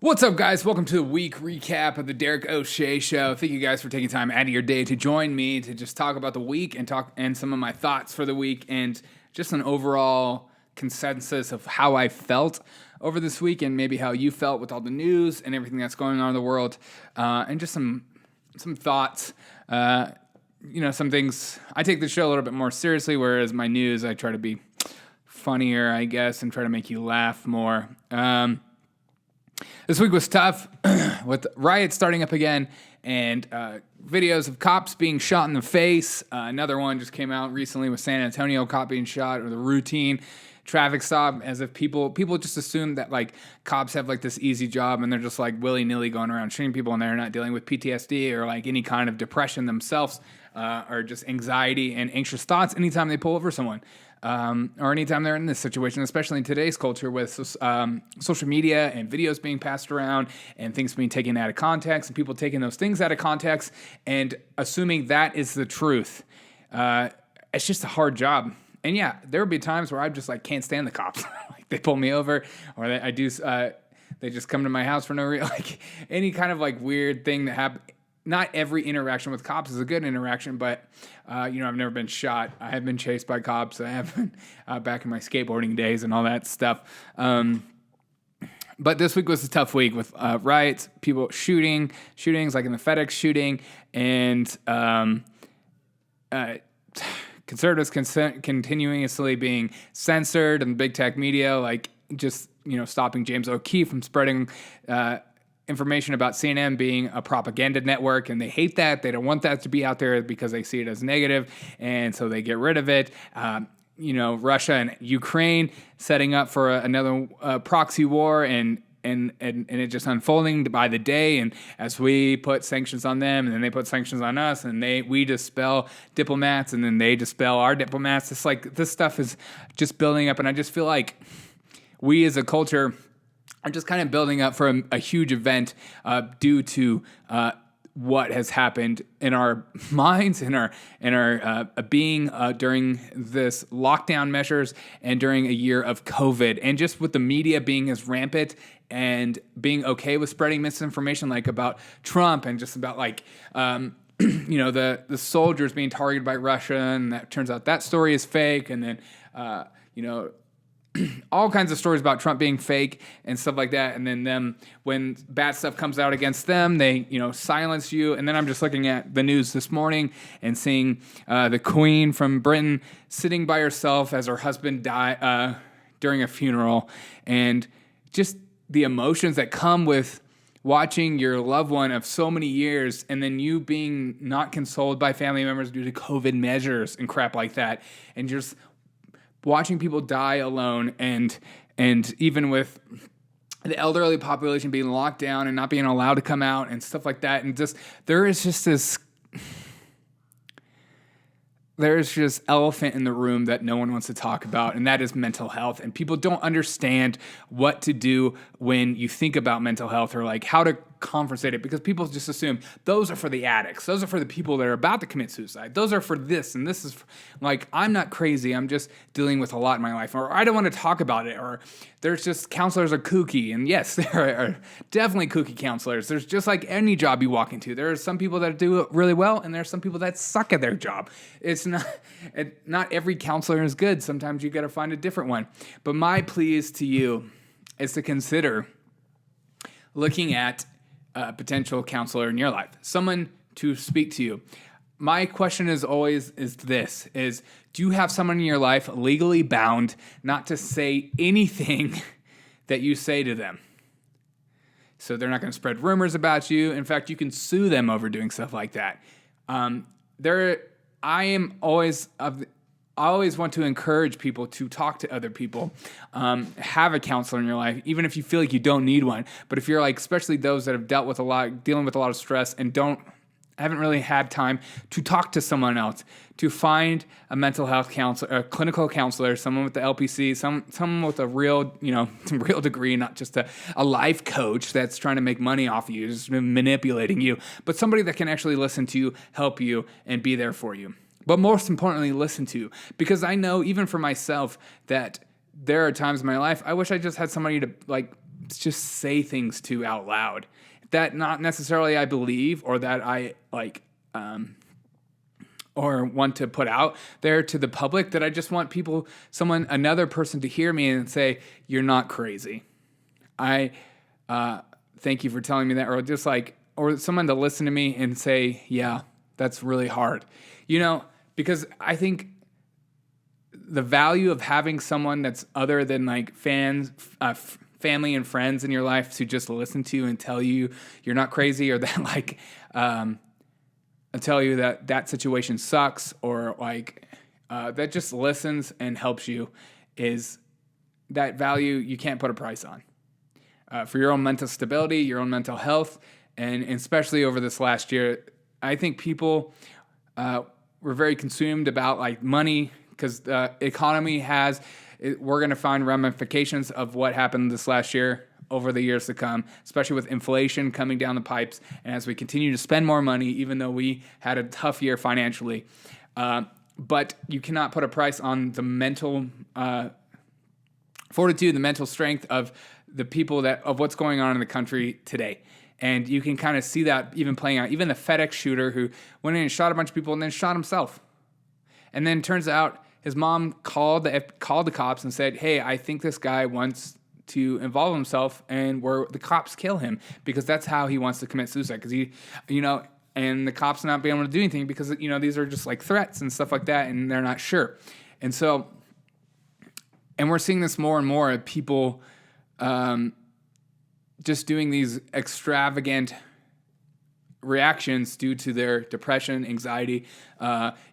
What's up, guys? Welcome to the week recap of the Derek O'Shea Show. Thank you guys for taking time out of your day to join me to just talk about the week and some of my thoughts for the week and just an overall consensus of how I felt over this week and maybe how you felt with all the news and everything that's going on in the world, and just some thoughts. Some things. I take the show a little bit more seriously, whereas my news I try to be funnier, I guess, and try to make you laugh more. This week was tough with riots starting up again and videos of cops being shot in the face. Another one just came out recently with San Antonio cop being shot, or the routine traffic stop, as if people just assume that like cops have like this easy job and they're just like willy-nilly going around shooting people and they're not dealing with PTSD or like any kind of depression themselves, or just anxiety and anxious thoughts anytime they pull over someone. Or anytime they're in this situation, especially in today's culture with social media and videos being passed around and things being taken out of context and people taking those things out of context and assuming that is the truth. It's just a hard job. And yeah, there would be times where I just like can't stand the cops. Like they pull me over, or they just come to my house for no reason. Like any kind of like weird thing that happens. Not every interaction with cops is a good interaction, but, I've never been shot. I have been chased by cops. I have been back in my skateboarding days and all that stuff. But this week was a tough week with riots, people shootings like in the FedEx shooting, and conservatives continuously being censored in big tech media, like just, stopping James O'Keefe from spreading information about CNN being a propaganda network, and they hate that. They don't want that to be out there because they see it as negative, and so they get rid of it. Russia and Ukraine setting up for another proxy war, and it just unfolding by the day. And as we put sanctions on them, and then they put sanctions on us, and we dispel diplomats, and then they dispel our diplomats. It's like this stuff is just building up, and I just feel like we as a culture are just kind of building up for a huge event due to what has happened in our minds, in our being during this lockdown measures and during a year of COVID, and just with the media being as rampant and being okay with spreading misinformation, like about Trump and just about like the soldiers being targeted by Russia, and that turns out that story is fake, and then all kinds of stories about Trump being fake and stuff like that. And then them, when bad stuff comes out against them, they, silence you. And then I'm just looking at the news this morning and seeing the Queen from Britain sitting by herself as her husband died during a funeral. And just the emotions that come with watching your loved one of so many years and then you being not consoled by family members due to COVID measures and crap like that. And just watching people die alone, and even with the elderly population being locked down and not being allowed to come out and stuff like that, and just there's just elephant in the room that no one wants to talk about, and that is mental health. And people don't understand what to do when you think about mental health, or like how to conversate it, because people just assume those are for the addicts, those are for the people that are about to commit suicide, those are for this, and this is for, like, I'm not crazy, I'm just dealing with a lot in my life, or I don't want to talk about it, or there's just counselors are kooky. And yes, there are definitely kooky counselors. There's just like any job you walk into, there are some people that do it really well, and there are some people that suck at their job. It's not every counselor is good. Sometimes you got to find a different one. But my pleas to you is to consider looking at a potential counselor in your life, someone to speak to you. My question is always do you have someone in your life legally bound not to say anything that you say to them? So they're not going to spread rumors about you. In fact, you can sue them over doing stuff like that. I always want to encourage people to talk to other people, have a counselor in your life, even if you feel like you don't need one. But if you're like, especially those that have dealing with a lot of stress and haven't really had time to talk to someone else, to find a mental health counselor, a clinical counselor, someone with the LPC, someone with a real, some real degree, not just a life coach that's trying to make money off of you, just manipulating you, but somebody that can actually listen to you, help you, and be there for you. But most importantly, listen to, because I know even for myself that there are times in my life I wish I just had somebody to like just say things to out loud that not necessarily I believe or that I like or want to put out there to the public, that I just want another person to hear me and say, you're not crazy. I thank you for telling me that, or someone to listen to me and say, yeah, that's really hard. Because I think the value of having someone that's other than like fans, family and friends in your life to just listen to you and tell you you're not crazy, or that tell you that situation sucks, or that just listens and helps you, is that value you can't put a price on. For your own mental stability, your own mental health, and especially over this last year, I think people were very consumed about like money, because the economy we're going to find ramifications of what happened this last year over the years to come, especially with inflation coming down the pipes, and as we continue to spend more money, even though we had a tough year financially. But you cannot put a price on the mental fortitude, the mental strength of the people of what's going on in the country today. And you can kind of see that even playing out. Even the FedEx shooter who went in and shot a bunch of people and then shot himself. And then turns out his mom called the cops and said, hey, I think this guy wants to involve himself, and where the cops kill him because that's how he wants to commit suicide. Because and the cops not being able to do anything because, these are just like threats and stuff like that, and they're not sure. And so, and we're seeing this more and more of people just doing these extravagant reactions due to their depression, anxiety.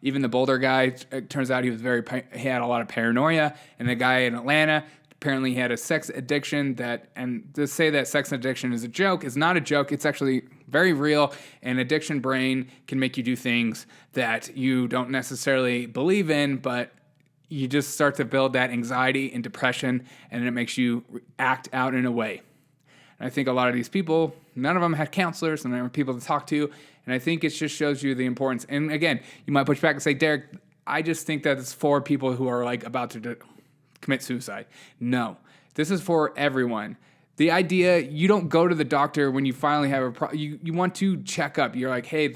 Even the Boulder guy, it turns out he had a lot of paranoia. And the guy in Atlanta, apparently he had a sex addiction and to say that sex addiction is a joke is not a joke. It's actually very real. And addiction brain can make you do things that you don't necessarily believe in, but you just start to build that anxiety and depression, and it makes you act out in a way. I think a lot of these people, none of them had counselors and there were people to talk to. And I think it just shows you the importance. And again, you might push back and say, Derek, I just think that it's for people who are like about to commit suicide. No, this is for everyone. The idea, you don't go to the doctor when you finally have a problem. You want to check up. You're like, hey,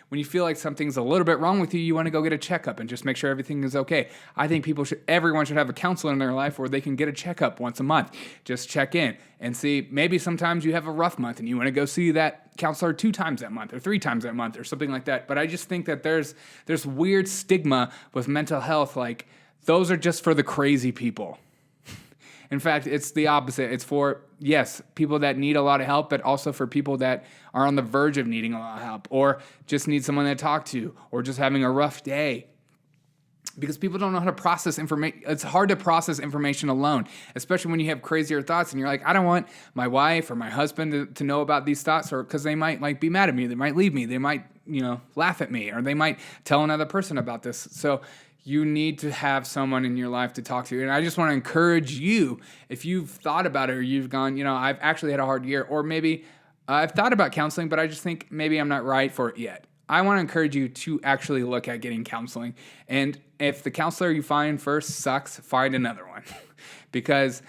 when you feel like something's a little bit wrong with you, you want to go get a checkup and just make sure everything is okay. I think everyone should have a counselor in their life where they can get a checkup once a month. Just check in and see, maybe sometimes you have a rough month and you want to go see that counselor 2 times that month or 3 times that month or something like that. But I just think that there's weird stigma with mental health. Like, those are just for the crazy people. In fact, it's the opposite. It's for, yes, people that need a lot of help, but also for people that are on the verge of needing a lot of help, or just need someone to talk to, or just having a rough day. Because people don't know how to process information. It's hard to process information alone, especially when you have crazier thoughts and you're like, I don't want my wife or my husband to know about these thoughts, or because they might be mad at me. They might leave me. They might, laugh at me, or they might tell another person about this. So you need to have someone in your life to talk to. And I just want to encourage you, if you've thought about it, or you've gone, I've actually had a hard year, or maybe I've thought about counseling, but I just think maybe I'm not right for it yet. I want to encourage you to actually look at getting counseling. And if the counselor you find first sucks, find another one. Because,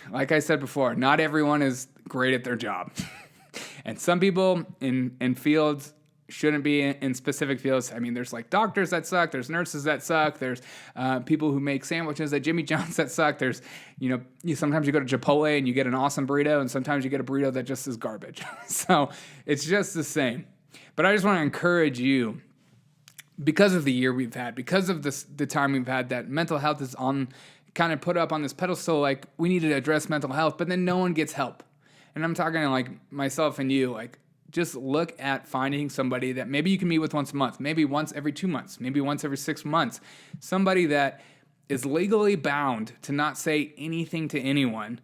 like I said before, not everyone is great at their job. And some people in fields shouldn't be in specific fields. I mean, there's like doctors that suck. There's nurses that suck. There's people who make sandwiches at Jimmy John's that suck. There's, sometimes you go to Chipotle and you get an awesome burrito, and sometimes you get a burrito that just is garbage. So it's just the same. But I just want to encourage you, because of the year we've had, because of the time we've had, that mental health is kind of put up on this pedestal, like we need to address mental health, but then no one gets help. And I'm talking like myself and you, like, just look at finding somebody that maybe you can meet with once a month, maybe once every 2 months, maybe once every 6 months. Somebody that is legally bound to not say anything to anyone,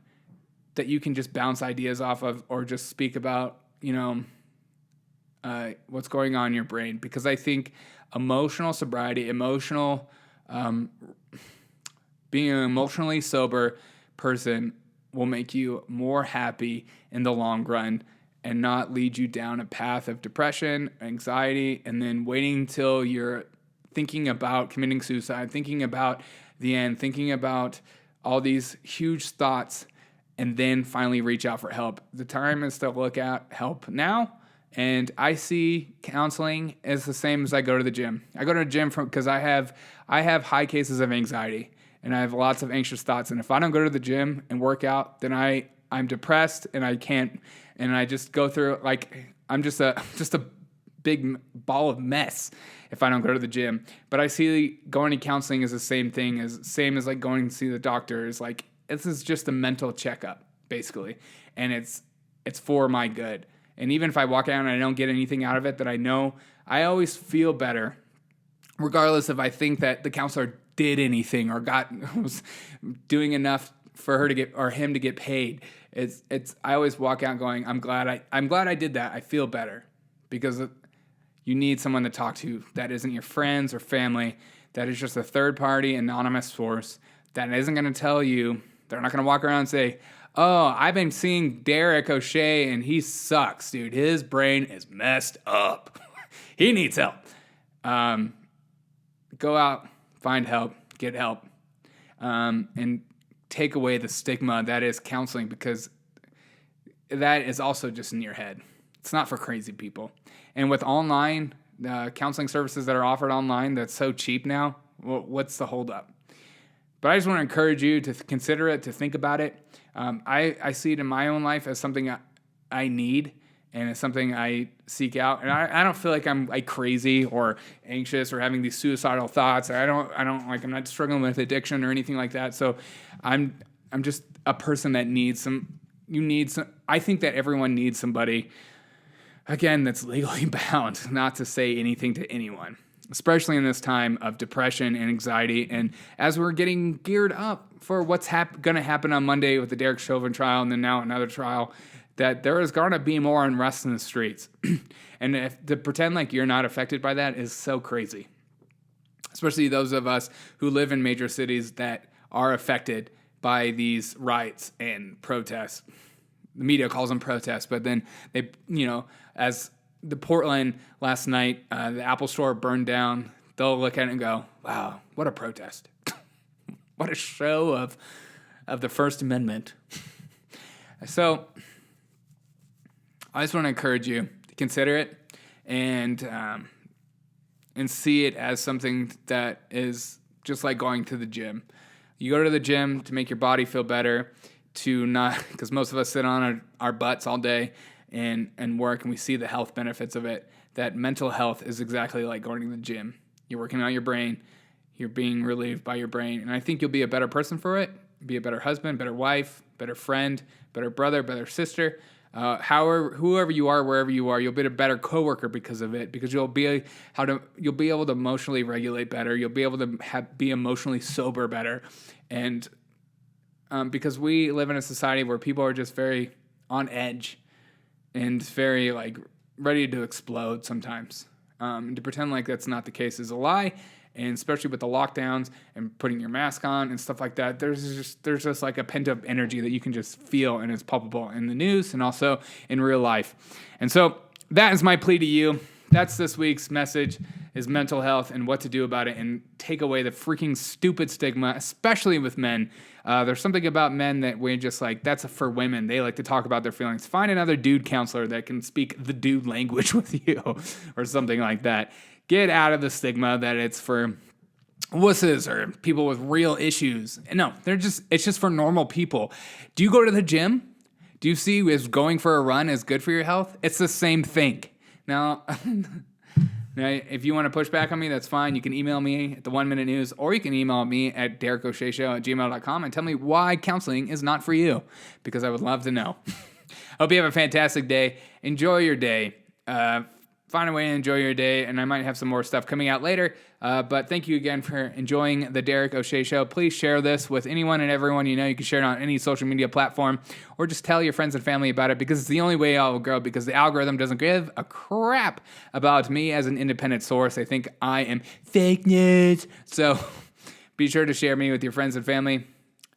that you can just bounce ideas off of, or just speak about, what's going on in your brain. Because I think emotional sobriety, being an emotionally sober person will make you more happy in the long run, and not lead you down a path of depression, anxiety, and then waiting till you're thinking about committing suicide, thinking about the end, thinking about all these huge thoughts and then finally reach out for help. The time is to look at help now. And I see counseling as the same as I go to the gym. I go to the gym because I have high cases of anxiety and I have lots of anxious thoughts. And if I don't go to the gym and work out, then I'm depressed and I can't, and I just go through like I'm just a big ball of mess if I don't go to the gym. But I see going to counseling is the same as like going to see the doctor. Is like this is just a mental checkup basically, and it's for my good. And even if I walk out and I don't get anything out of it that I know, I always feel better, regardless if I think that the counselor did anything or was doing enough for her to get or him to get paid. I always walk out going, I'm glad I did that. I feel better, because you need someone to talk to that isn't your friends or family, that is just a third party anonymous source that isn't going to tell you. They're not going to walk around and say, oh, I've been seeing Derek O'Shea and he sucks, dude. His brain is messed up. He needs help. Go out, find help, get help, and take away the stigma that is counseling, because that is also just in your head. It's not for crazy people. And with online counseling services that are offered online that's so cheap now, what's the holdup? But I just want to encourage you to consider it, to think about it. I see it in my own life as something I need, and it's something I seek out. And I don't feel like I'm like crazy or anxious or having these suicidal thoughts. I'm not struggling with addiction or anything like that. So I'm just a person that needs some. I think that everyone needs somebody, again, that's legally bound not to say anything to anyone, especially in this time of depression and anxiety. And as we're getting geared up for what's going to happen on Monday with the Derek Chauvin trial and then now another trial, that there is going to be more unrest in the streets. And to pretend like you're not affected by that is so crazy, especially those of us who live in major cities that are affected by these riots and protests. The media calls them protests, but then they, as the Portland last night, the Apple store burned down, they'll look at it and go, wow, what a protest. What a show of the First Amendment. So I just want to encourage you to consider it and see it as something that is just like going to the gym. You go to the gym to make your body feel better, because most of us sit on our butts all day and work, and we see the health benefits of it. That mental health is exactly like going to the gym. You're working on your brain. You're being relieved by your brain. And I think you'll be a better person for it. Be a better husband, better wife, better friend, better brother, better sister. Whoever you are, wherever you are, you'll be a better coworker because of it. Because you'll be able to emotionally regulate better. You'll be able to be emotionally sober better. And because we live in a society where people are just very on edge and very like ready to explode sometimes. And to pretend like that's not the case is a lie. And especially with the lockdowns and putting your mask on and stuff like that, there's just like a pent-up energy that you can just feel, and it's palpable in the news and also in real life. And so that is my plea to you. That's this week's message, is mental health and what to do about it, and take away the freaking stupid stigma, especially with men. There's something about men that we're just like, that's for women. They like to talk about their feelings. Find another dude counselor that can speak the dude language with you or something like that. Get out of the stigma that it's for wusses or people with real issues. No, it's just for normal people. Do you go to the gym? Do you see if going for a run is good for your health? It's the same thing. Now, if you want to push back on me, that's fine. You can email me at the 1 Minute News, or you can email me at derekosheshow@gmail.com and tell me why counseling is not for you, because I would love to know. Hope you have a fantastic day. Enjoy your day. Find a way to enjoy your day, and I might have some more stuff coming out later. But thank you again for enjoying the Derek O'Shea Show. Please share this with anyone and everyone you know. You can share it on any social media platform, or just tell your friends and family about it, because it's the only way I will grow, because the algorithm doesn't give a crap about me as an independent source. I think I am fake news. So be sure to share me with your friends and family.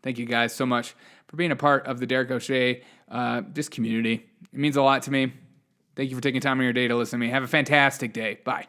Thank you guys so much for being a part of the Derek O'Shea just community. It means a lot to me. Thank you for taking time in your day to listen to me. Have a fantastic day. Bye.